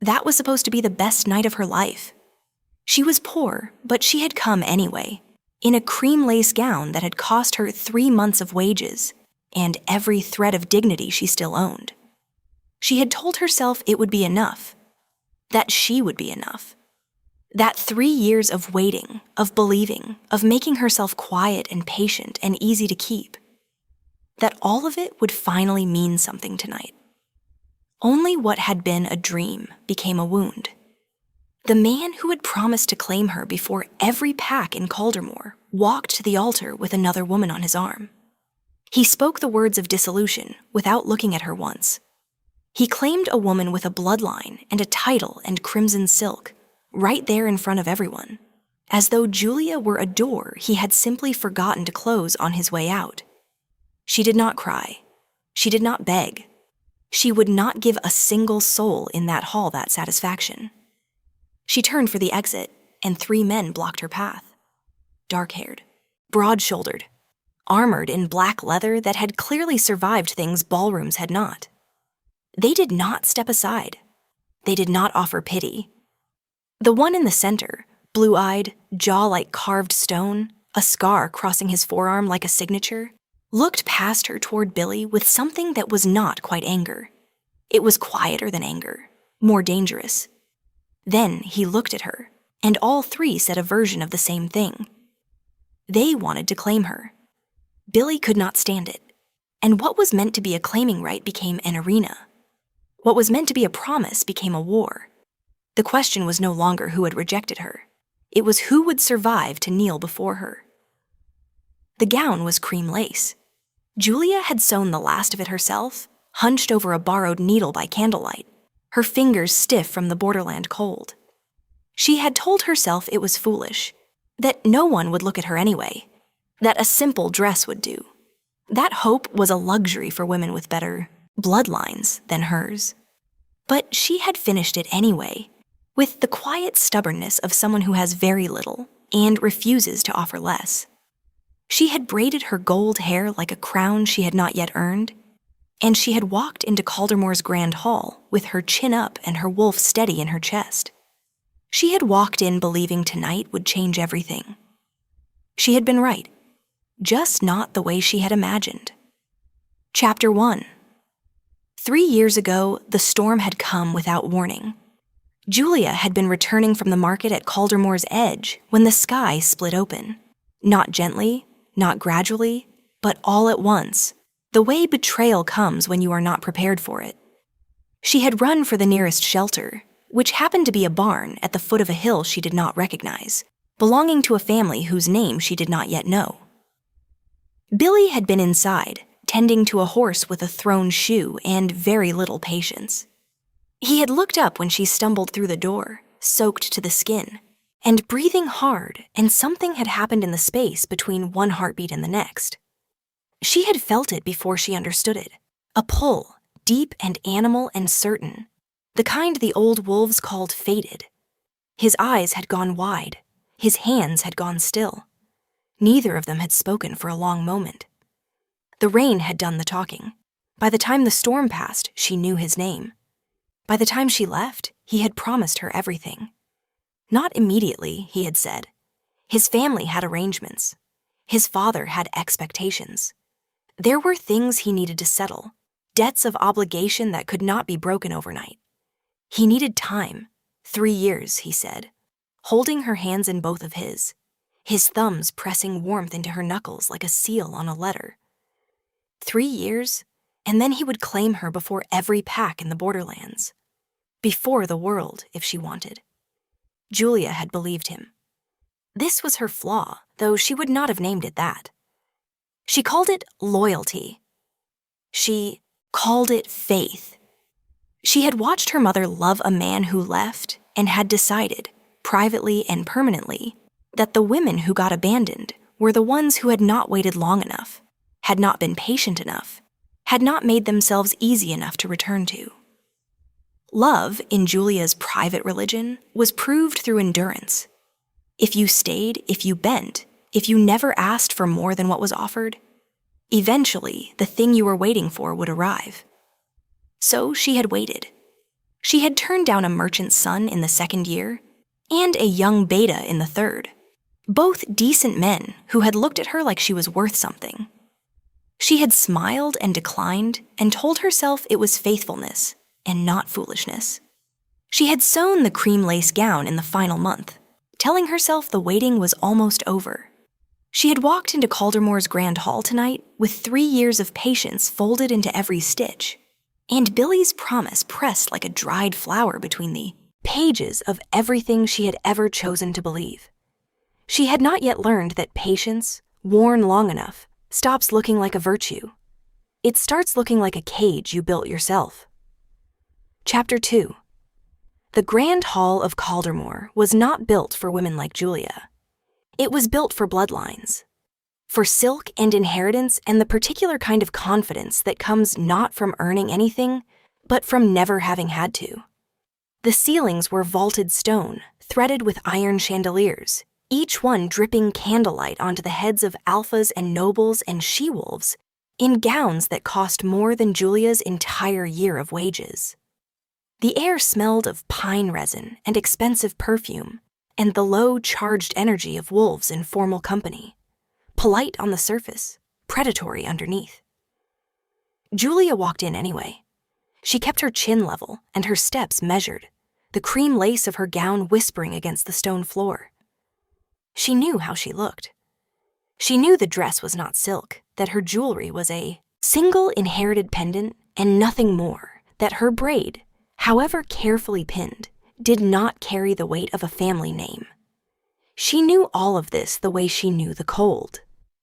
That was supposed to be the best night of her life. She was poor, but she had come anyway, in a cream lace gown that had cost her 3 months of wages and every thread of dignity she still owned. She had told herself it would be enough, that she would be enough. That 3 years of waiting, of believing, of making herself quiet and patient and easy to keep, that all of it would finally mean something tonight. Only what had been a dream became a wound. The man who had promised to claim her before every pack in Caldermore walked to the altar with another woman on his arm. He spoke the words of dissolution without looking at her once. He claimed a woman with a bloodline and a title and crimson silk, right there in front of everyone, as though Julia were a door he had simply forgotten to close on his way out. She did not cry. She did not beg. She would not give a single soul in that hall that satisfaction. She turned for the exit, and 3 men blocked her path. Dark-haired, broad-shouldered, armored in black leather that had clearly survived things ballrooms had not. They did not step aside. They did not offer pity. The one in the center, blue-eyed, jaw like carved stone, a scar crossing his forearm like a signature, looked past her toward Billy with something that was not quite anger. It was quieter than anger, more dangerous. Then he looked at her, and all 3 said a version of the same thing. They wanted to claim her. Billy could not stand it, and what was meant to be a claiming right became an arena. What was meant to be a promise became a war. The question was no longer who had rejected her. It was who would survive to kneel before her. The gown was cream lace. Julia had sewn the last of it herself, hunched over a borrowed needle by candlelight, her fingers stiff from the borderland cold. She had told herself it was foolish, that no one would look at her anyway, that a simple dress would do. That hope was a luxury for women with better bloodlines than hers. But she had finished it anyway, with the quiet stubbornness of someone who has very little and refuses to offer less. She had braided her gold hair like a crown she had not yet earned, and she had walked into Caldermore's grand hall with her chin up and her wolf steady in her chest. She had walked in believing tonight would change everything. She had been right, just not the way she had imagined. Chapter 1. 3 years ago, the storm had come without warning. Julia had been returning from the market at Caldermore's edge when the sky split open. Not gently, not gradually, but all at once, the way betrayal comes when you are not prepared for it. She had run for the nearest shelter, which happened to be a barn at the foot of a hill she did not recognize, belonging to a family whose name she did not yet know. Billy had been inside, tending to a horse with a thrown shoe and very little patience. He had looked up when she stumbled through the door, soaked to the skin, and breathing hard, and something had happened in the space between one heartbeat and the next. She had felt it before she understood it, a pull, deep and animal and certain, the kind the old wolves called fated. His eyes had gone wide, his hands had gone still. Neither of them had spoken for a long moment. The rain had done the talking. By the time the storm passed, she knew his name. By the time she left, he had promised her everything. Not immediately, he had said. His family had arrangements. His father had expectations. There were things he needed to settle, debts of obligation that could not be broken overnight. He needed time, 3 years, he said, holding her hands in both of his thumbs pressing warmth into her knuckles like a seal on a letter. 3 years, and then he would claim her before every pack in the borderlands. Before the world, if she wanted. Julia had believed him. This was her flaw, though she would not have named it that. She called it loyalty. She called it faith. She had watched her mother love a man who left and had decided, privately and permanently, that the women who got abandoned were the ones who had not waited long enough, had not been patient enough, had not made themselves easy enough to return to. Love, in Julia's private religion, was proved through endurance. If you stayed, if you bent, if you never asked for more than what was offered, eventually the thing you were waiting for would arrive. So she had waited. She had turned down a merchant's son in the 2nd year and a young beta in the 3rd, both decent men who had looked at her like she was worth something. She had smiled and declined and told herself it was faithfulness and not foolishness. She had sewn the cream lace gown in the final month, telling herself the waiting was almost over. She had walked into Caldermore's Grand Hall tonight with 3 years of patience folded into every stitch, and Billy's promise pressed like a dried flower between the pages of everything she had ever chosen to believe. She had not yet learned that patience, worn long enough, stops looking like a virtue. It starts looking like a cage you built yourself. Chapter 2. The Grand Hall of Caldermore was not built for women like Julia. It was built for bloodlines, for silk and inheritance and the particular kind of confidence that comes not from earning anything, but from never having had to. The ceilings were vaulted stone, threaded with iron chandeliers, each one dripping candlelight onto the heads of alphas and nobles and she-wolves in gowns that cost more than Julia's entire year of wages. The air smelled of pine resin and expensive perfume, and the low, charged energy of wolves in formal company, polite on the surface, predatory underneath. Julia walked in anyway. She kept her chin level and her steps measured, the cream lace of her gown whispering against the stone floor. She knew how she looked. She knew the dress was not silk, that her jewelry was a single inherited pendant and nothing more, that her braid, however carefully pinned, did not carry the weight of a family name. She knew all of this the way she knew the cold,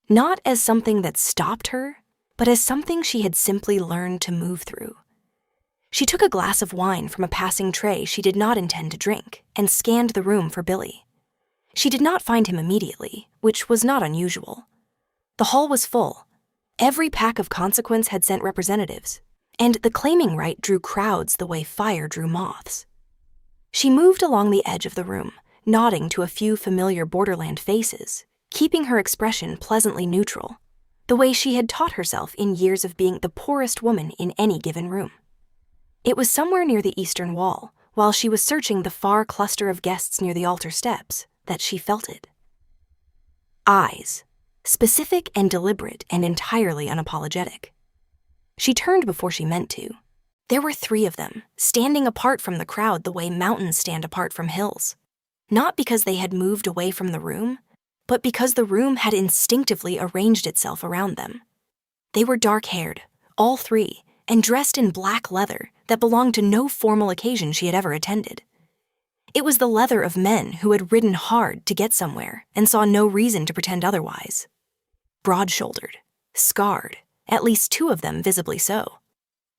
not as something that stopped her, but as something she had simply learned to move through. She took a glass of wine from a passing tray she did not intend to drink and scanned the room for Billy. She did not find him immediately, which was not unusual. The hall was full. Every pack of consequence had sent representatives, and the claiming right drew crowds the way fire drew moths. She moved along the edge of the room, nodding to a few familiar borderland faces, keeping her expression pleasantly neutral, the way she had taught herself in years of being the poorest woman in any given room. It was somewhere near the eastern wall, while she was searching the far cluster of guests near the altar steps, that she felt it. Eyes, specific and deliberate and entirely unapologetic. She turned before she meant to. There were 3 of them, standing apart from the crowd the way mountains stand apart from hills. Not because they had moved away from the room, but because the room had instinctively arranged itself around them. They were dark-haired, all 3, and dressed in black leather that belonged to no formal occasion she had ever attended. It was the leather of men who had ridden hard to get somewhere and saw no reason to pretend otherwise. Broad-shouldered, scarred, at least 2 of them visibly so.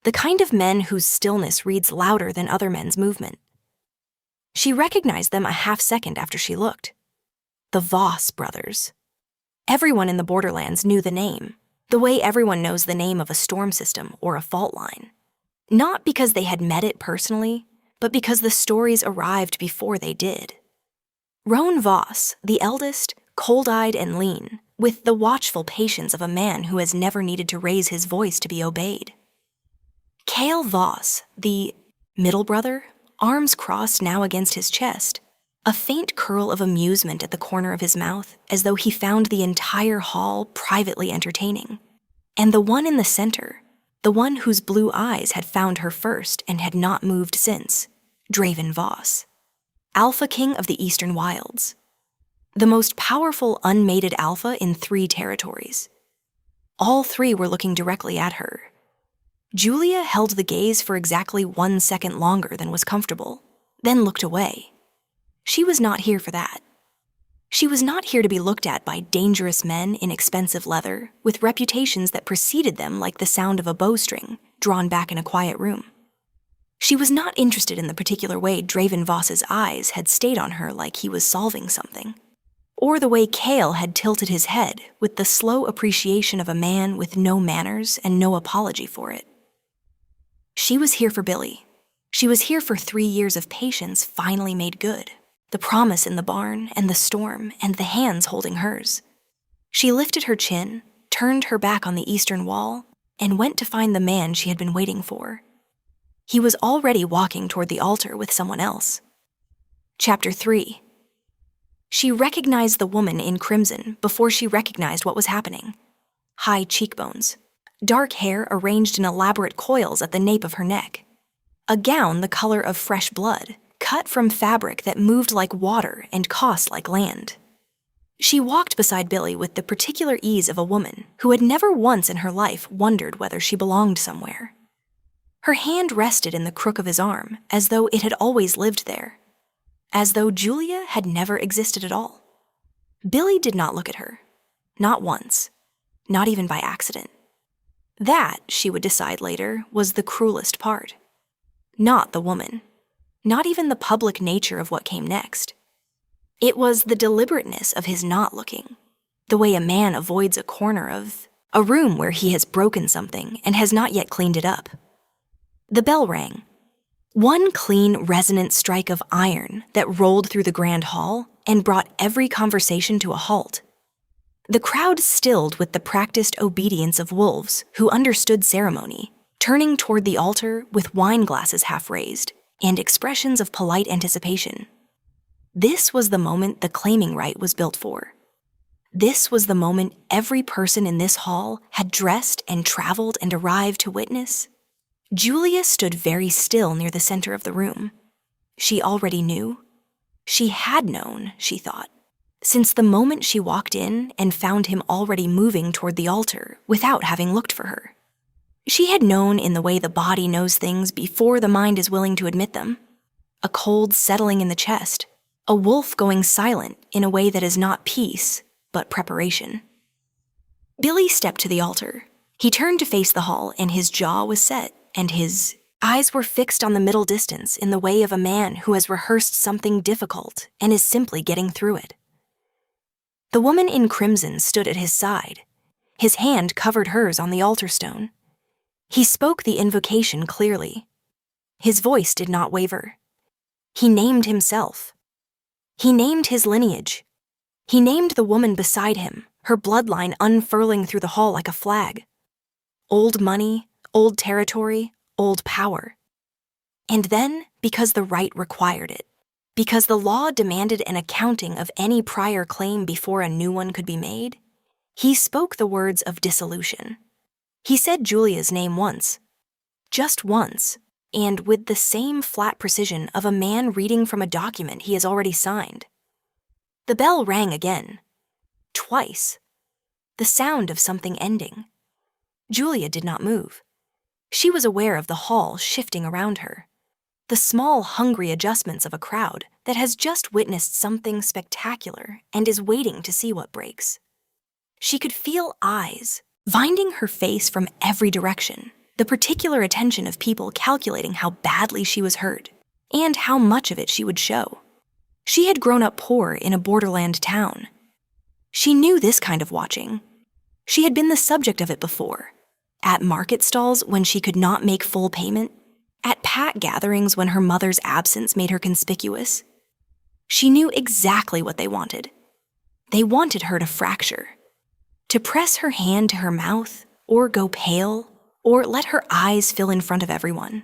The kind of men whose stillness reads louder than other men's movement. She recognized them a half-second after she looked. The Voss brothers. Everyone in the borderlands knew the name, the way everyone knows the name of a storm system or a fault line. Not because they had met it personally, but because the stories arrived before they did. Roan Voss, the eldest, cold-eyed and lean, with the watchful patience of a man who has never needed to raise his voice to be obeyed. Cale Voss, the middle brother, arms crossed now against his chest, a faint curl of amusement at the corner of his mouth as though he found the entire hall privately entertaining. And the one in the center, the one whose blue eyes had found her first and had not moved since, Draven Voss, Alpha King of the Eastern Wilds, the most powerful unmated alpha in 3 territories. All 3 were looking directly at her. Julia held the gaze for exactly 1 second longer than was comfortable, then looked away. She was not here for that. She was not here to be looked at by dangerous men in expensive leather with reputations that preceded them like the sound of a bowstring drawn back in a quiet room. She was not interested in the particular way Draven Voss's eyes had stayed on her like he was solving something, or the way Cale had tilted his head with the slow appreciation of a man with no manners and no apology for it. She was here for Billy. She was here for 3 years of patience finally made good, the promise in the barn and the storm and the hands holding hers. She lifted her chin, turned her back on the eastern wall, and went to find the man she had been waiting for. He was already walking toward the altar with someone else. Chapter 3. She recognized the woman in crimson before she recognized what was happening. High cheekbones, dark hair arranged in elaborate coils at the nape of her neck, a gown the color of fresh blood, cut from fabric that moved like water and cost like land. She walked beside Billy with the particular ease of a woman who had never once in her life wondered whether she belonged somewhere. Her hand rested in the crook of his arm as though it had always lived there, as though Julia had never existed at all. Billy did not look at her, not once, not even by accident. That, she would decide later, was the cruelest part. Not the woman, not even the public nature of what came next. It was the deliberateness of his not looking, the way a man avoids a corner of a room where he has broken something and has not yet cleaned it up. The bell rang. One clean, resonant strike of iron that rolled through the grand hall and brought every conversation to a halt. The crowd stilled with the practiced obedience of wolves who understood ceremony, turning toward the altar with wine glasses half raised and expressions of polite anticipation. This was the moment the claiming right was built for. This was the moment every person in this hall had dressed and traveled and arrived to witness. Julia stood very still near the center of the room. She already knew. She had known, she thought, since the moment she walked in and found him already moving toward the altar without having looked for her. She had known in the way the body knows things before the mind is willing to admit them. A cold settling in the chest, a wolf going silent in a way that is not peace, but preparation. Billy stepped to the altar. He turned to face the hall, and his jaw was set, and his eyes were fixed on the middle distance in the way of a man who has rehearsed something difficult and is simply getting through it. The woman in crimson stood at his side. His hand covered hers on the altar stone. He spoke the invocation clearly. His voice did not waver. He named himself. He named his lineage. He named the woman beside him, her bloodline unfurling through the hall like a flag. Old money, old territory, old power. And then, because the right required it, because the law demanded an accounting of any prior claim before a new one could be made, he spoke the words of dissolution. He said Julia's name once, just once, and with the same flat precision of a man reading from a document he has already signed. The bell rang again, twice, the sound of something ending. Julia did not move. She was aware of the hall shifting around her, the small, hungry adjustments of a crowd that has just witnessed something spectacular and is waiting to see what breaks. She could feel eyes finding her face from every direction, the particular attention of people calculating how badly she was hurt and how much of it she would show. She had grown up poor in a borderland town. She knew this kind of watching. She had been the subject of it before, at market stalls when she could not make full payment, at pack gatherings when her mother's absence made her conspicuous. She knew exactly what they wanted. They wanted her to fracture, to press her hand to her mouth, or go pale, or let her eyes fill in front of everyone.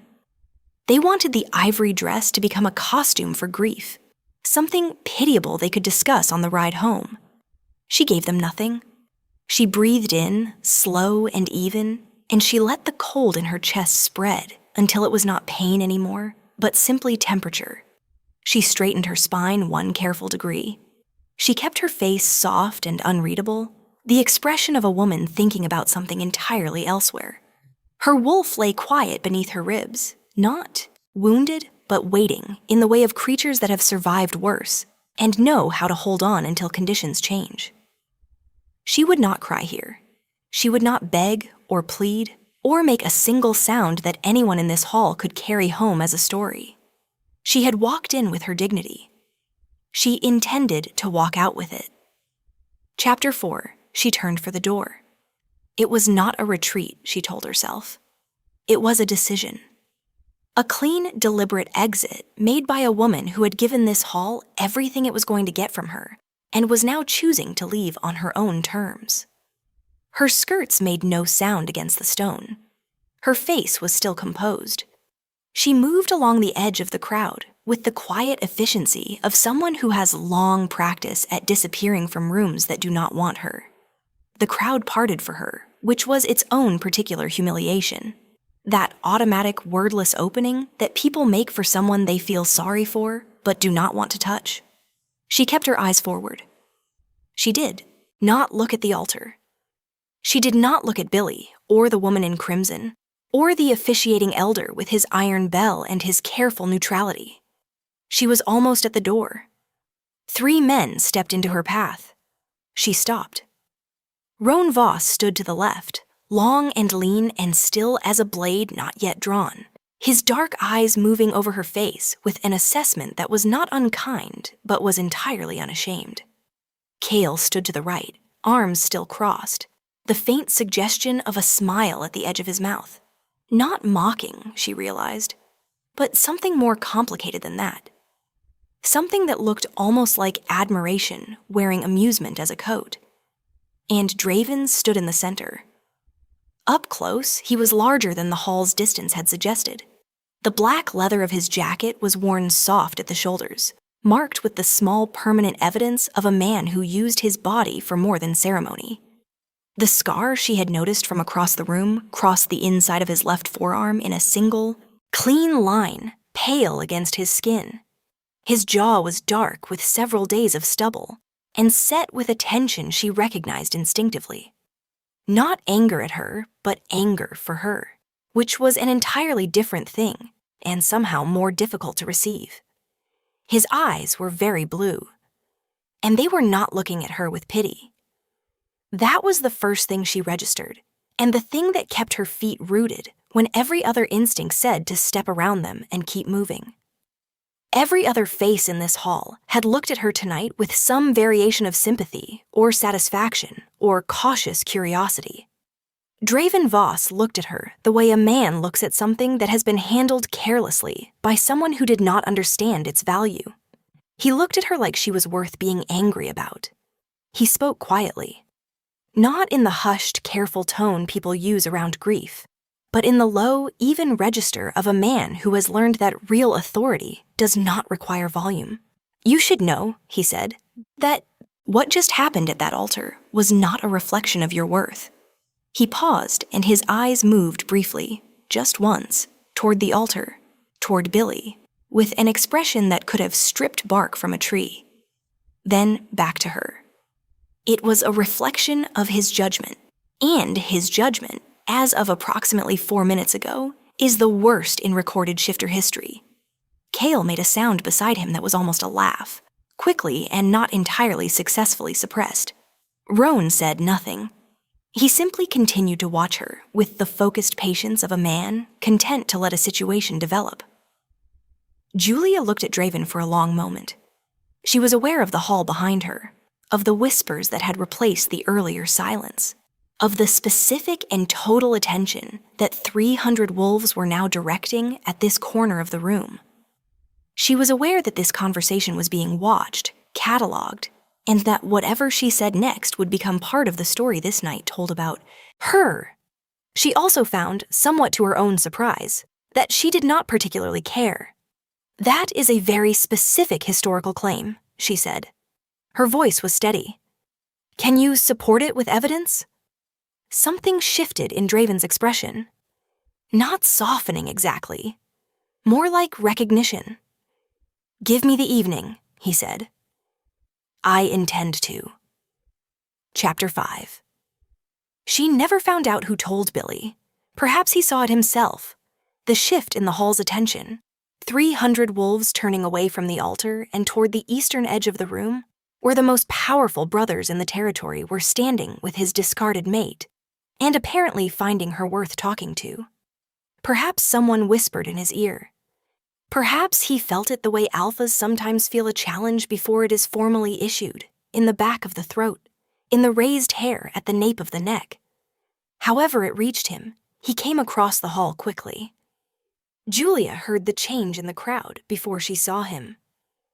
They wanted the ivory dress to become a costume for grief, something pitiable they could discuss on the ride home. She gave them nothing. She breathed in, slow and even, and she let the cold in her chest spread until it was not pain anymore, but simply temperature. She straightened her spine one careful degree. She kept her face soft and unreadable, the expression of a woman thinking about something entirely elsewhere. Her wolf lay quiet beneath her ribs, not wounded, but waiting in the way of creatures that have survived worse and know how to hold on until conditions change. She would not cry here. She would not beg or plead or make a single sound that anyone in this hall could carry home as a story. She had walked in with her dignity. She intended to walk out with it. Chapter 4, she turned for the door. It was not a retreat, she told herself. It was a decision. A clean, deliberate exit made by a woman who had given this hall everything it was going to get from her and was now choosing to leave on her own terms. Her skirts made no sound against the stone. Her face was still composed. She moved along the edge of the crowd with the quiet efficiency of someone who has long practice at disappearing from rooms that do not want her. The crowd parted for her, which was its own particular humiliation. That automatic, wordless opening that people make for someone they feel sorry for but do not want to touch. She kept her eyes forward. She did not look at the altar. She did not look at Billy, or the woman in crimson, or the officiating elder with his iron bell and his careful neutrality. She was almost at the door. 3 men stepped into her path. She stopped. Roan Voss stood to the left, long and lean and still as a blade not yet drawn, his dark eyes moving over her face with an assessment that was not unkind but was entirely unashamed. Cale stood to the right, arms still crossed, the faint suggestion of a smile at the edge of his mouth. Not mocking, she realized, but something more complicated than that. Something that looked almost like admiration wearing amusement as a coat. And Draven stood in the center. Up close, he was larger than the hall's distance had suggested. The black leather of his jacket was worn soft at the shoulders, marked with the small permanent evidence of a man who used his body for more than ceremony. The scar she had noticed from across the room crossed the inside of his left forearm in a single, clean line, pale against his skin. His jaw was dark with several days of stubble, and set with a tension she recognized instinctively. Not anger at her, but anger for her, which was an entirely different thing, and somehow more difficult to receive. His eyes were very blue, and they were not looking at her with pity. That was the first thing she registered, and the thing that kept her feet rooted when every other instinct said to step around them and keep moving. Every other face in this hall had looked at her tonight with some variation of sympathy, or satisfaction, or cautious curiosity. Draven Voss looked at her the way a man looks at something that has been handled carelessly by someone who did not understand its value. He looked at her like she was worth being angry about. He spoke quietly. Not in the hushed, careful tone people use around grief, but in the low, even register of a man who has learned that real authority does not require volume. "You should know," he said, "that what just happened at that altar was not a reflection of your worth." He paused, and his eyes moved briefly, just once, toward the altar, toward Billy, with an expression that could have stripped bark from a tree. Then back to her. It was a reflection of his judgment, and his judgment, as of approximately 4 minutes ago, is the worst in recorded shifter history. Cale made a sound beside him that was almost a laugh, quickly and not entirely successfully suppressed. Roan said nothing. He simply continued to watch her with the focused patience of a man content to let a situation develop. Julia looked at Draven for a long moment. She was aware of the hall behind her, of the whispers that had replaced the earlier silence, of the specific and total attention that 300 wolves were now directing at this corner of the room. She was aware that this conversation was being watched, cataloged, and that whatever she said next would become part of the story this night told about her. She also found, somewhat to her own surprise, that she did not particularly care. "That is a very specific historical claim," she said. Her voice was steady. "Can you support it with evidence?" Something shifted in Draven's expression. Not softening exactly. More like recognition. "Give me the evening," he said. "I intend to." Chapter 5. She never found out who told Billy. Perhaps he saw it himself. The shift in the hall's attention. 300 wolves turning away from the altar and toward the eastern edge of the room, where the most powerful brothers in the territory were standing with his discarded mate, and apparently finding her worth talking to. Perhaps someone whispered in his ear. Perhaps he felt it the way alphas sometimes feel a challenge before it is formally issued, in the back of the throat, in the raised hair at the nape of the neck. However it reached him, he came across the hall quickly. Julia heard the change in the crowd before she saw him.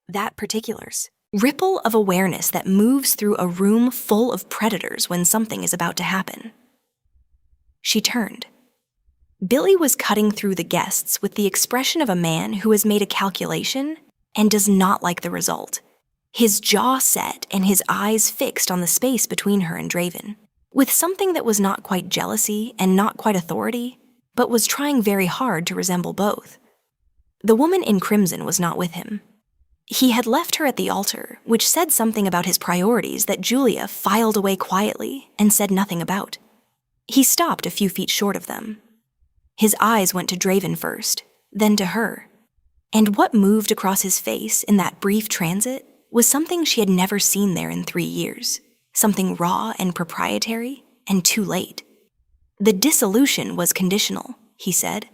That particulars. Ripple of awareness that moves through a room full of predators when something is about to happen. She turned. Billy was cutting through the guests with the expression of a man who has made a calculation and does not like the result. His jaw set and his eyes fixed on the space between her and Draven, with something that was not quite jealousy and not quite authority, but was trying very hard to resemble both. The woman in crimson was not with him. He had left her at the altar, which said something about his priorities that Julia filed away quietly and said nothing about. He stopped a few feet short of them. His eyes went to Draven first, then to her. And what moved across his face in that brief transit was something she had never seen there in 3 years, something raw and proprietary and too late. The dissolution was conditional, he said.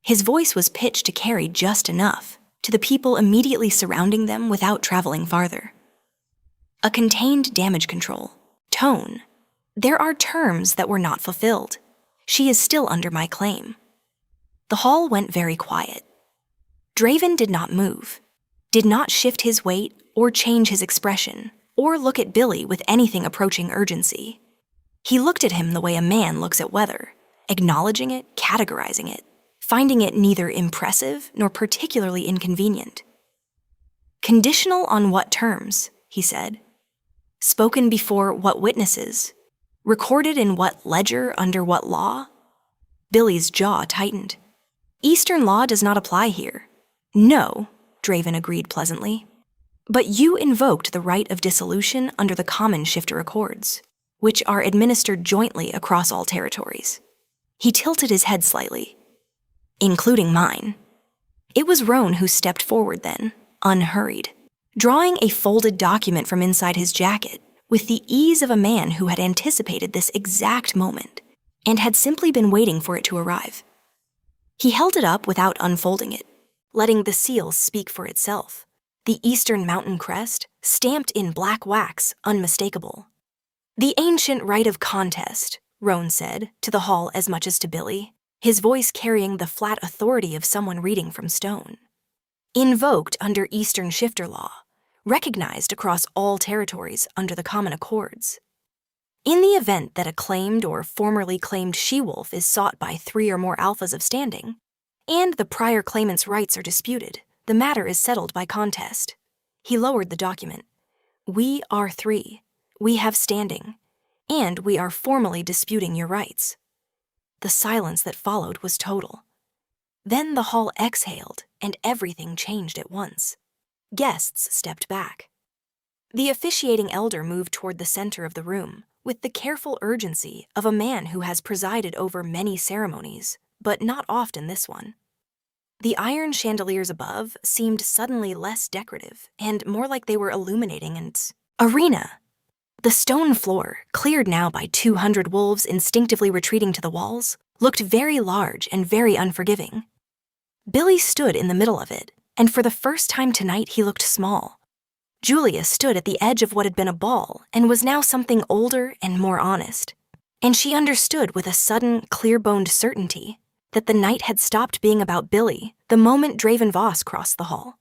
His voice was pitched to carry just enough to the people immediately surrounding them without traveling farther. A contained damage control, tone. There are terms that were not fulfilled. She is still under my claim. The hall went very quiet. Draven did not move, did not shift his weight or change his expression, or look at Billy with anything approaching urgency. He looked at him the way a man looks at weather, acknowledging it, categorizing it, finding it neither impressive nor particularly inconvenient. Conditional on what terms, he said. Spoken before what witnesses? Recorded in what ledger under what law? Billy's jaw tightened. Eastern law does not apply here. No, Draven agreed pleasantly. But you invoked the right of dissolution under the common shifter accords, which are administered jointly across all territories. He tilted his head slightly. Including mine. It was Roan who stepped forward then, unhurried, drawing a folded document from inside his jacket with the ease of a man who had anticipated this exact moment and had simply been waiting for it to arrive. He held it up without unfolding it, letting the seal speak for itself, the eastern mountain crest stamped in black wax, unmistakable. The ancient right of contest, Roan said, to the hall as much as to Billy, his voice carrying the flat authority of someone reading from stone. Invoked under Eastern shifter law, recognized across all territories under the common accords. In the event that a claimed or formerly claimed she-wolf is sought by 3 or more alphas of standing, and the prior claimant's rights are disputed, the matter is settled by contest. He lowered the document. We are 3. We have standing, and we are formally disputing your rights. The silence that followed was total. Then the hall exhaled, and everything changed at once. Guests stepped back. The officiating elder moved toward the center of the room, with the careful urgency of a man who has presided over many ceremonies, but not often this one. The iron chandeliers above seemed suddenly less decorative and more like they were illuminating an arena. The stone floor, cleared now by 200 wolves instinctively retreating to the walls, looked very large and very unforgiving. Billy stood in the middle of it, and for the first time tonight he looked small. Julia stood at the edge of what had been a ball and was now something older and more honest, and she understood with a sudden, clear-boned certainty that the night had stopped being about Billy the moment Draven Voss crossed the hall.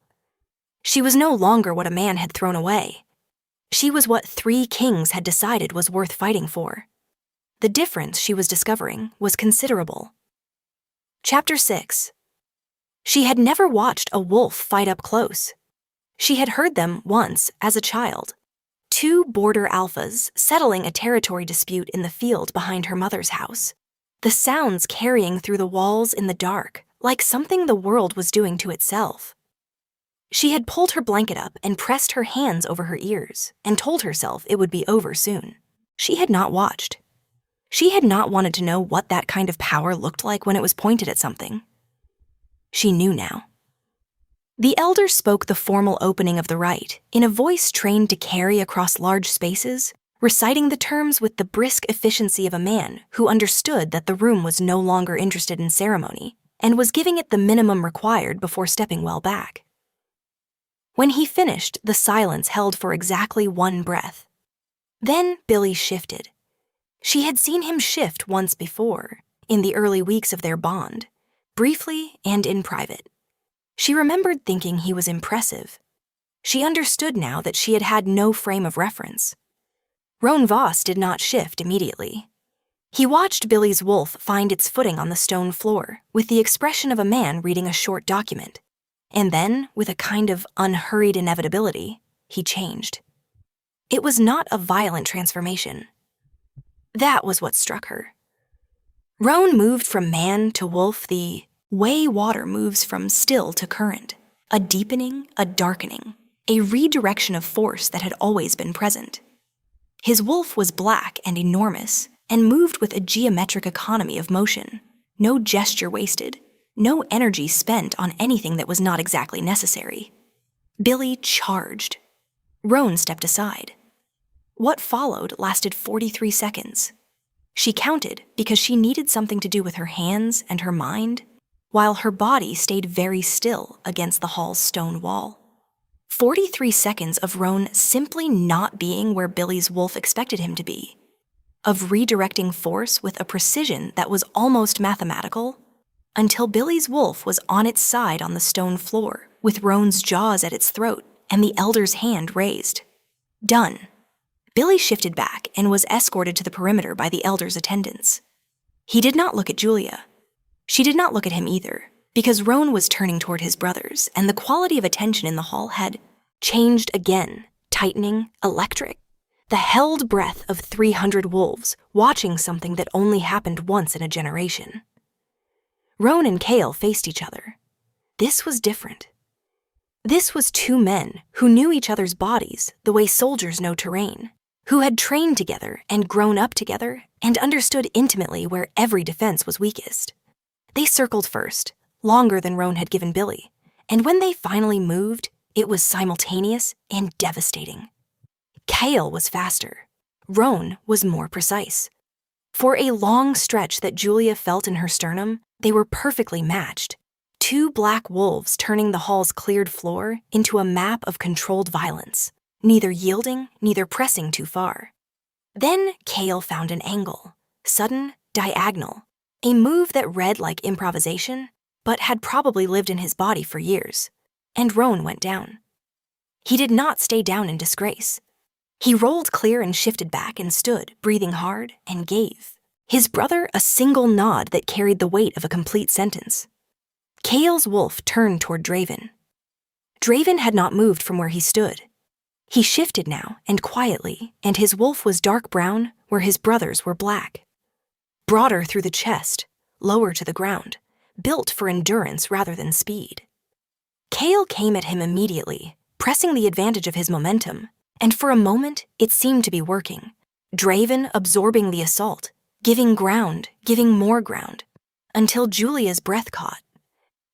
She was no longer what a man had thrown away. She was what 3 kings had decided was worth fighting for. The difference she was discovering was considerable. Chapter 6. She had never watched a wolf fight up close. She had heard them once as a child. 2 border alphas settling a territory dispute in the field behind her mother's house. The sounds carrying through the walls in the dark, like something the world was doing to itself. She had pulled her blanket up and pressed her hands over her ears and told herself it would be over soon. She had not watched. She had not wanted to know what that kind of power looked like when it was pointed at something. She knew now. The elder spoke the formal opening of the rite in a voice trained to carry across large spaces, reciting the terms with the brisk efficiency of a man who understood that the room was no longer interested in ceremony and was giving it the minimum required before stepping well back. When he finished, the silence held for exactly 1 breath. Then Billy shifted. She had seen him shift once before, in the early weeks of their bond, briefly and in private. She remembered thinking he was impressive. She understood now that she had had no frame of reference. Roan Voss did not shift immediately. He watched Billy's wolf find its footing on the stone floor with the expression of a man reading a short document. And then, with a kind of unhurried inevitability, he changed. It was not a violent transformation. That was what struck her. Roan moved from man to wolf the way water moves from still to current, a deepening, a darkening, a redirection of force that had always been present. His wolf was black and enormous, and moved with a geometric economy of motion, no gesture wasted, no energy spent on anything that was not exactly necessary. Billy charged. Roan stepped aside. What followed lasted 43 seconds. She counted because she needed something to do with her hands and her mind, while her body stayed very still against the hall's stone wall. 43 seconds of Roan simply not being where Billy's wolf expected him to be, of redirecting force with a precision that was almost mathematical, until Billy's wolf was on its side on the stone floor, with Roan's jaws at its throat and the elder's hand raised. Done. Billy shifted back and was escorted to the perimeter by the elder's attendants. He did not look at Julia. She did not look at him either, because Roan was turning toward his brothers, and the quality of attention in the hall had changed again, tightening, electric. The held breath of 300 wolves watching something that only happened once in a generation. Roan and Cale faced each other. This was different. This was two men who knew each other's bodies the way soldiers know terrain, who had trained together and grown up together and understood intimately where every defense was weakest. They circled first, longer than Roan had given Billy, and when they finally moved, it was simultaneous and devastating. Cale was faster. Roan was more precise. For a long stretch that Julia felt in her sternum, they were perfectly matched. Two black wolves turning the hall's cleared floor into a map of controlled violence, neither yielding, neither pressing too far. Then Cale found an angle, sudden, diagonal, a move that read like improvisation, but had probably lived in his body for years, and Roan went down. He did not stay down in disgrace. He rolled clear and shifted back and stood, breathing hard, and gave his brother a single nod that carried the weight of a complete sentence. Cale's wolf turned toward Draven. Draven had not moved from where he stood. He shifted now, and quietly, and his wolf was dark brown where his brother's were black. Broader through the chest, lower to the ground, built for endurance rather than speed. Cale came at him immediately, pressing the advantage of his momentum, and for a moment it seemed to be working. Draven absorbing the assault, giving ground, giving more ground, until Julia's breath caught.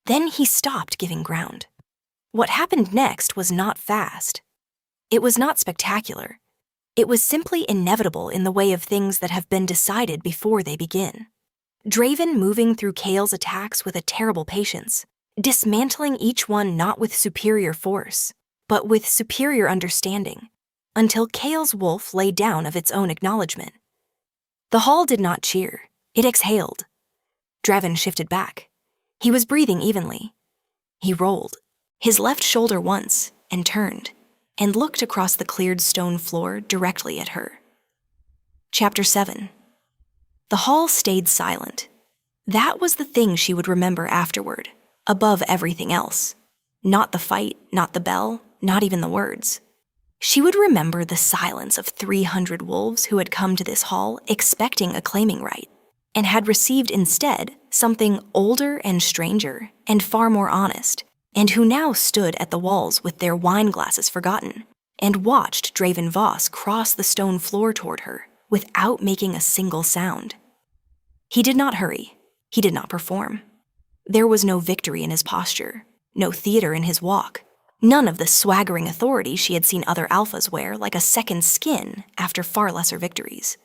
Then he stopped giving ground. What happened next was not fast. It was not spectacular. It was simply inevitable in the way of things that have been decided before they begin. Draven moving through Cale's attacks with a terrible patience, dismantling each one not with superior force, but with superior understanding, until Cale's wolf lay down of its own acknowledgement. The hall did not cheer. It exhaled. Draven shifted back. He was breathing evenly. He rolled, his left shoulder once, and turned, and looked across the cleared stone floor directly at her. Chapter 7. The hall stayed silent. That was the thing she would remember afterward, above everything else. Not the fight, not the bell, not even the words. She would remember the silence of 300 wolves who had come to this hall expecting a claiming right, and had received instead something older and stranger and far more honest, and who now stood at the walls with their wine glasses forgotten, and watched Draven Voss cross the stone floor toward her without making a single sound. He did not hurry. He did not perform. There was no victory in his posture, no theater in his walk, none of the swaggering authority she had seen other alphas wear like a second skin after far lesser victories.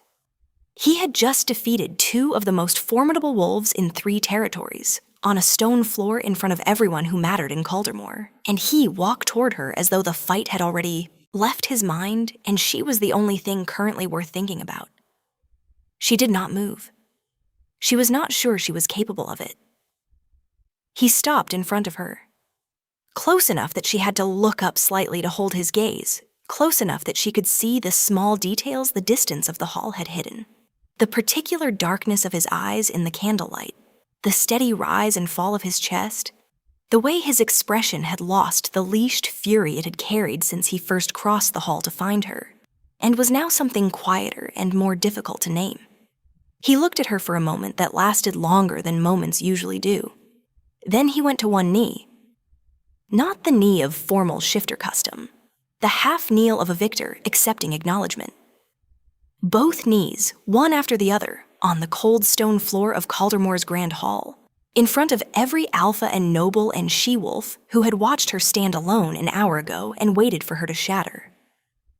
He had just defeated 2 of the most formidable wolves in 3 territories, on a stone floor in front of everyone who mattered in Caldermore, and he walked toward her as though the fight had already left his mind and she was the only thing currently worth thinking about. She did not move. She was not sure she was capable of it. He stopped in front of her. Close enough that she had to look up slightly to hold his gaze, close enough that she could see the small details the distance of the hall had hidden. The particular darkness of his eyes in the candlelight, the steady rise and fall of his chest, the way his expression had lost the leashed fury it had carried since he first crossed the hall to find her, and was now something quieter and more difficult to name. He looked at her for a moment that lasted longer than moments usually do. Then he went to one knee. Not the knee of formal shifter custom, the half-kneel of a victor accepting acknowledgement. Both knees, one after the other, on the cold stone floor of Caldermore's Grand Hall, in front of every alpha and noble and she-wolf who had watched her stand alone an hour ago and waited for her to shatter.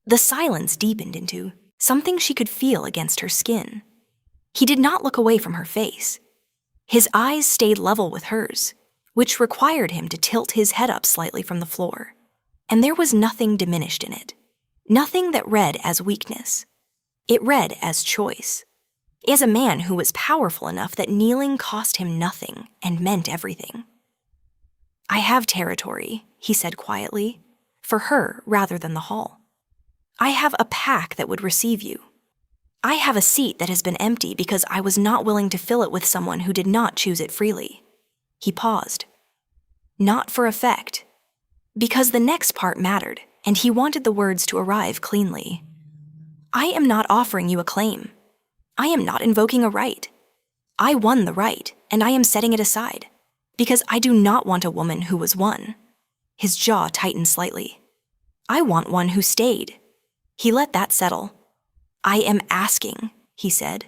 The silence deepened into something she could feel against her skin. He did not look away from her face. His eyes stayed level with hers, which required him to tilt his head up slightly from the floor. And there was nothing diminished in it. Nothing that read as weakness. It read as choice. As a man who was powerful enough that kneeling cost him nothing and meant everything. "I have territory," he said quietly, for her rather than the hall. "I have a pack that would receive you. I have a seat that has been empty because I was not willing to fill it with someone who did not choose it freely." He paused. Not for effect. Because the next part mattered, and he wanted the words to arrive cleanly. "I am not offering you a claim. I am not invoking a right. I won the right, and I am setting it aside, because I do not want a woman who was won." His jaw tightened slightly. "I want one who stayed." He let that settle. "I am asking," he said.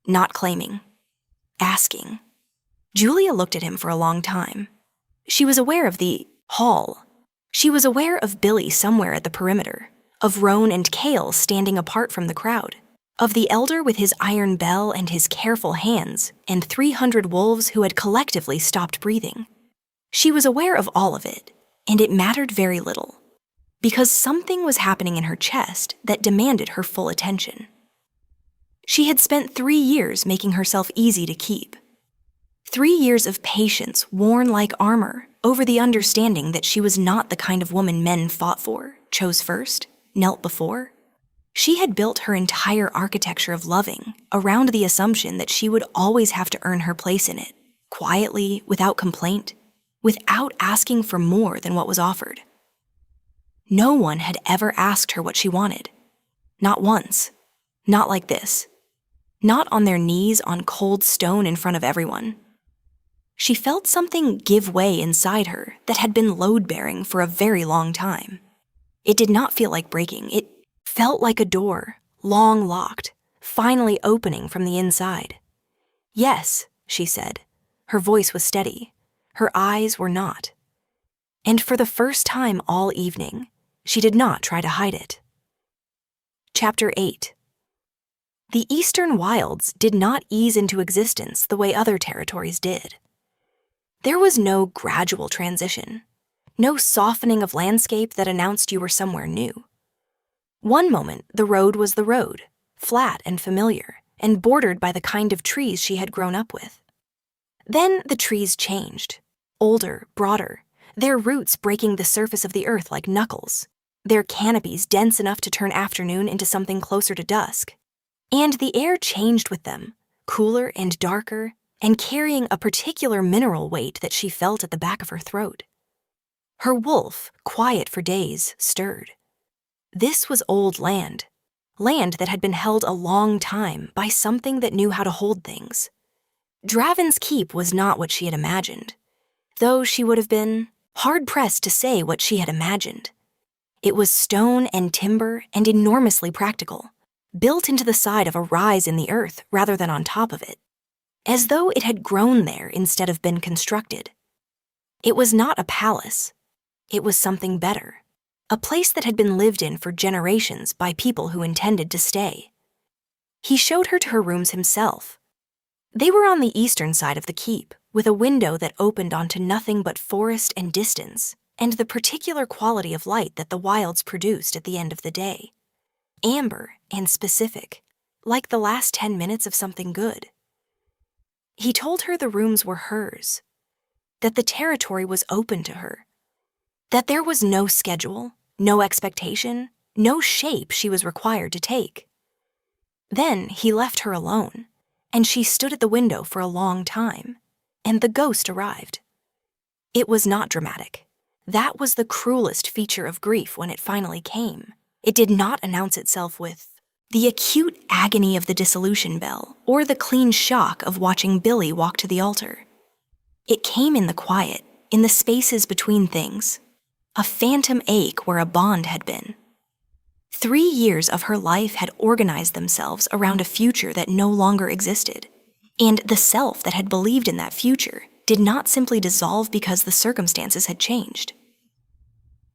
Not claiming. Asking. Julia looked at him for a long time. She was aware of the hall. She was aware of Billy somewhere at the perimeter, of Roan and Kale standing apart from the crowd, of the elder with his iron bell and his careful hands, and 300 wolves who had collectively stopped breathing. She was aware of all of it, and it mattered very little, because something was happening in her chest that demanded her full attention. She had spent 3 years making herself easy to keep. 3 years of patience worn like armor over the understanding that she was not the kind of woman men fought for, chose first, knelt before. She had built her entire architecture of loving around the assumption that she would always have to earn her place in it, quietly, without complaint, without asking for more than what was offered. No one had ever asked her what she wanted. Not once. Not like this. Not on their knees on cold stone in front of everyone. She felt something give way inside her that had been load-bearing for a very long time. It did not feel like breaking. It felt like a door, long locked, finally opening from the inside. "Yes," she said. Her voice was steady. Her eyes were not. And for the first time all evening, she did not try to hide it. Chapter 8. The Eastern Wilds did not ease into existence the way other territories did. There was no gradual transition, no softening of landscape that announced you were somewhere new. One moment, the road was the road, flat and familiar, and bordered by the kind of trees she had grown up with. Then the trees changed, older, broader, their roots breaking the surface of the earth like knuckles, their canopies dense enough to turn afternoon into something closer to dusk. And the air changed with them, cooler and darker, and carrying a particular mineral weight that she felt at the back of her throat. Her wolf, quiet for days, stirred. This was old land that had been held a long time by something that knew how to hold things. Draven's Keep was not what she had imagined, though she would have been hard-pressed to say what she had imagined. It was stone and timber and enormously practical, built into the side of a rise in the earth rather than on top of it, as though it had grown there instead of been constructed. It was not a palace. It was something better, a place that had been lived in for generations by people who intended to stay. He showed her to her rooms himself. They were on the eastern side of the keep, with a window that opened onto nothing but forest and distance, and the particular quality of light that the wilds produced at the end of the day. Amber and specific, like the last 10 minutes of something good. He told her the rooms were hers, that the territory was open to her, that there was no schedule, no expectation, no shape she was required to take. Then he left her alone, and she stood at the window for a long time, and the ghost arrived. It was not dramatic. That was the cruelest feature of grief when it finally came. It did not announce itself with the acute agony of the dissolution bell or the clean shock of watching Billy walk to the altar. It came in the quiet, in the spaces between things, a phantom ache where a bond had been. 3 years of her life had organized themselves around a future that no longer existed, and the self that had believed in that future did not simply dissolve because the circumstances had changed.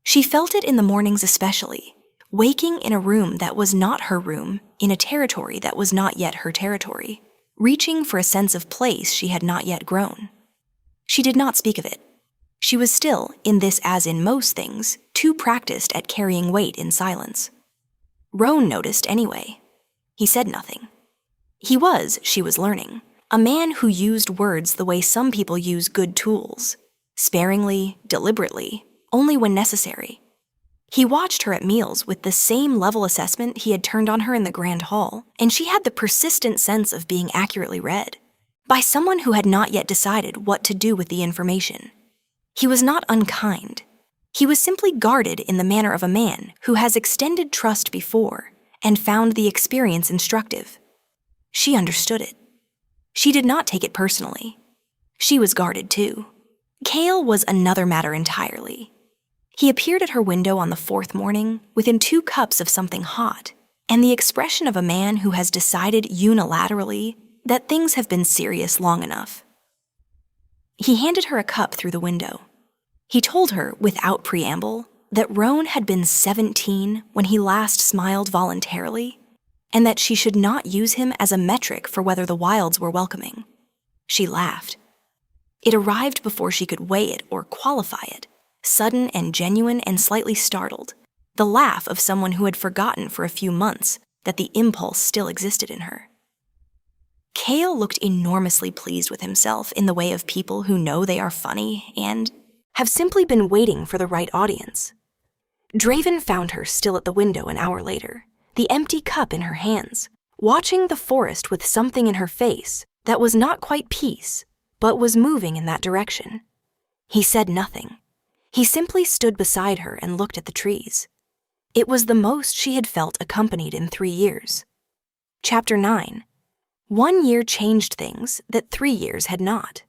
She felt it in the mornings especially, waking in a room that was not her room, in a territory that was not yet her territory, reaching for a sense of place she had not yet grown. She did not speak of it. She was still, in this as in most things, too practiced at carrying weight in silence. Roan noticed anyway. He said nothing. He was, she was learning, a man who used words the way some people use good tools, sparingly, deliberately, only when necessary. He watched her at meals with the same level assessment he had turned on her in the grand hall, and she had the persistent sense of being accurately read, by someone who had not yet decided what to do with the information. He was not unkind. He was simply guarded in the manner of a man who has extended trust before and found the experience instructive. She understood it. She did not take it personally. She was guarded too. Cale was another matter entirely. He appeared at her window on the 4th morning within 2 cups of something hot, and the expression of a man who has decided unilaterally that things have been serious long enough. He handed her a cup through the window. He told her, without preamble, that Roan had been 17 when he last smiled voluntarily, and that she should not use him as a metric for whether the wilds were welcoming. She laughed. It arrived before she could weigh it or qualify it, sudden and genuine and slightly startled, the laugh of someone who had forgotten for a few months that the impulse still existed in her. Cale looked enormously pleased with himself in the way of people who know they are funny and have simply been waiting for the right audience. Draven found her still at the window an hour later, the empty cup in her hands, watching the forest with something in her face that was not quite peace, but was moving in that direction. He said nothing. He simply stood beside her and looked at the trees. It was the most she had felt accompanied in 3 years. Chapter 9. 1 year changed things that 3 years had not.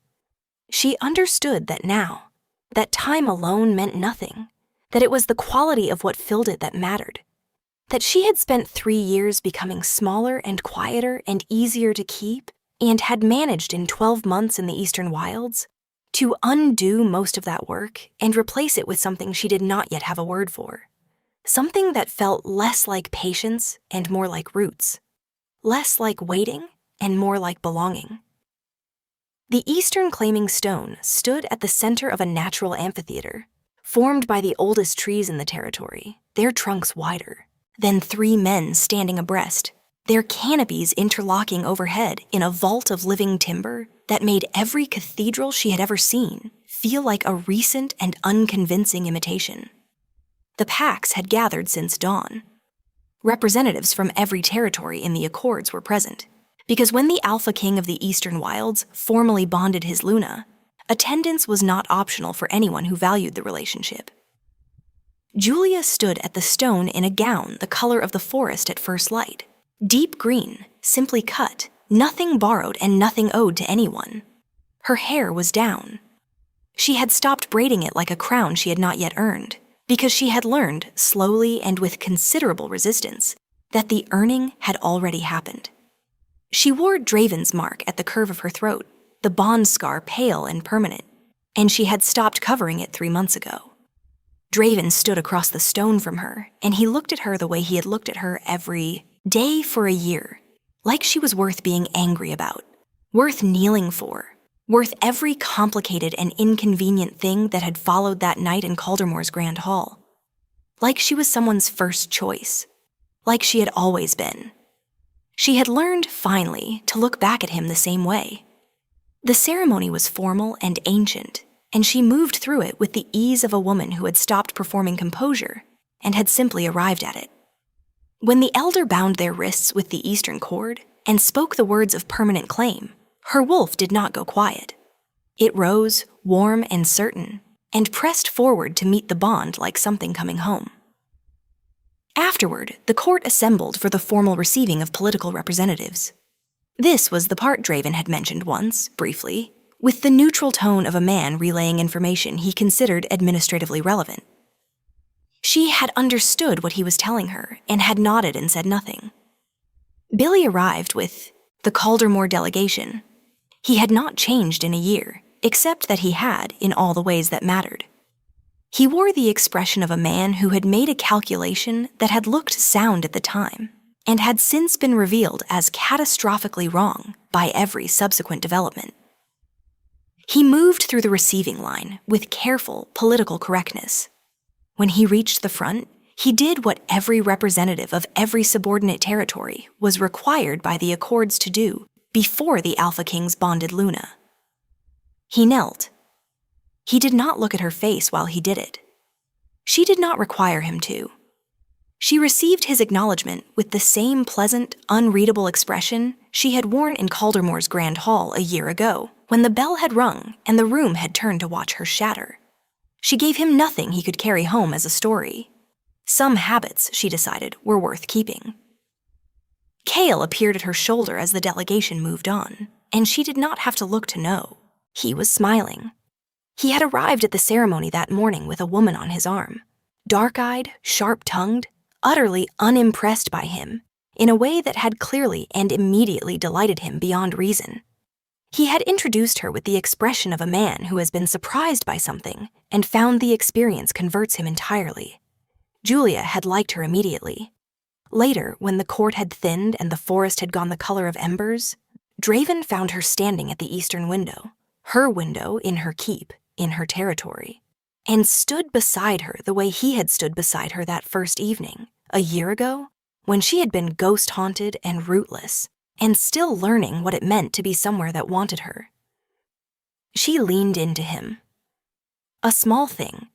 She understood that now, that time alone meant nothing, that it was the quality of what filled it that mattered, that she had spent 3 years becoming smaller and quieter and easier to keep, and had managed in 12 months in the eastern wilds to undo most of that work and replace it with something she did not yet have a word for, something that felt less like patience and more like roots, less like waiting and more like belonging. The eastern claiming stone stood at the center of a natural amphitheater, formed by the oldest trees in the territory, their trunks wider, then 3 men standing abreast, their canopies interlocking overhead in a vault of living timber that made every cathedral she had ever seen feel like a recent and unconvincing imitation. The packs had gathered since dawn. Representatives from every territory in the Accords were present, because when the Alpha King of the Eastern Wilds formally bonded his Luna, attendance was not optional for anyone who valued the relationship. Julia stood at the stone in a gown the color of the forest at first light, deep green, simply cut, nothing borrowed and nothing owed to anyone. Her hair was down. She had stopped braiding it like a crown she had not yet earned, because she had learned, slowly and with considerable resistance, that the earning had already happened. She wore Draven's mark at the curve of her throat, the bond scar pale and permanent, and she had stopped covering it 3 months ago. Draven stood across the stone from her, and he looked at her the way he had looked at her every day for a year, like she was worth being angry about, worth kneeling for, worth every complicated and inconvenient thing that had followed that night in Caldermore's Grand Hall. Like she was someone's first choice, like she had always been. She had learned, finally, to look back at him the same way. The ceremony was formal and ancient, and she moved through it with the ease of a woman who had stopped performing composure and had simply arrived at it. When the elder bound their wrists with the eastern cord and spoke the words of permanent claim, her wolf did not go quiet. It rose, warm and certain, and pressed forward to meet the bond like something coming home. Afterward, the court assembled for the formal receiving of political representatives. This was the part Draven had mentioned once, briefly, with the neutral tone of a man relaying information he considered administratively relevant. She had understood what he was telling her and had nodded and said nothing. Billy arrived with the Caldermore delegation. He had not changed in a year, except that he had in all the ways that mattered. He wore the expression of a man who had made a calculation that had looked sound at the time and had since been revealed as catastrophically wrong by every subsequent development. He moved through the receiving line with careful political correctness. When he reached the front, he did what every representative of every subordinate territory was required by the Accords to do before the Alpha Kings bonded Luna. He knelt. He did not look at her face while he did it. She did not require him to. She received his acknowledgement with the same pleasant, unreadable expression she had worn in Caldermore's Grand Hall a year ago, when the bell had rung and the room had turned to watch her shatter. She gave him nothing he could carry home as a story. Some habits, she decided, were worth keeping. Cale appeared at her shoulder as the delegation moved on, and she did not have to look to know. He was smiling. He had arrived at the ceremony that morning with a woman on his arm, dark-eyed, sharp-tongued, utterly unimpressed by him, in a way that had clearly and immediately delighted him beyond reason. He had introduced her with the expression of a man who has been surprised by something and found the experience converts him entirely. Julia had liked her immediately. Later, when the court had thinned and the forest had gone the color of embers, Draven found her standing at the eastern window, her window in her keep, in her territory, and stood beside her the way he had stood beside her that first evening, a year ago, when she had been ghost-haunted and rootless, and still learning what it meant to be somewhere that wanted her. She leaned into him. A small thing,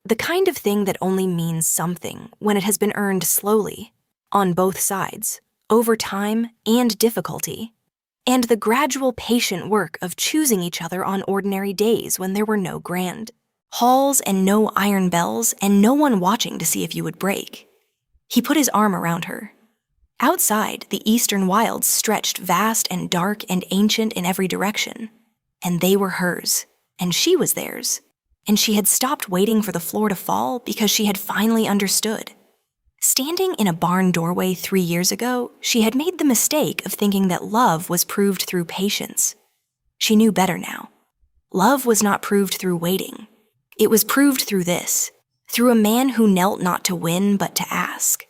the kind of thing that only means something when it has been earned slowly, on both sides, over time and difficulty, and the gradual patient work of choosing each other on ordinary days when there were no grand halls and no iron bells and no one watching to see if you would break. He put his arm around her. Outside, the eastern wilds stretched vast and dark and ancient in every direction, and they were hers, and she was theirs, and she had stopped waiting for the floor to fall because she had finally understood. Standing in a barn doorway 3 years ago, she had made the mistake of thinking that love was proved through patience. She knew better now. Love was not proved through waiting. It was proved through this, through a man who knelt not to win but to ask,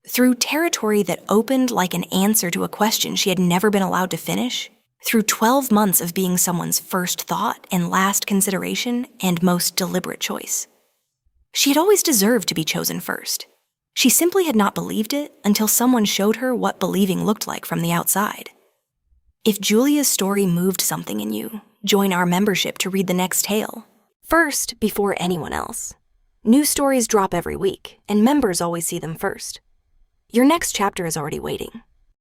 through territory that opened like an answer to a question she had never been allowed to finish, through 12 months of being someone's first thought and last consideration and most deliberate choice. She had always deserved to be chosen first. She simply had not believed it until someone showed her what believing looked like from the outside. If Julia's story moved something in you, join our membership to read the next tale. First, before anyone else. New stories drop every week, and members always see them first. Your next chapter is already waiting.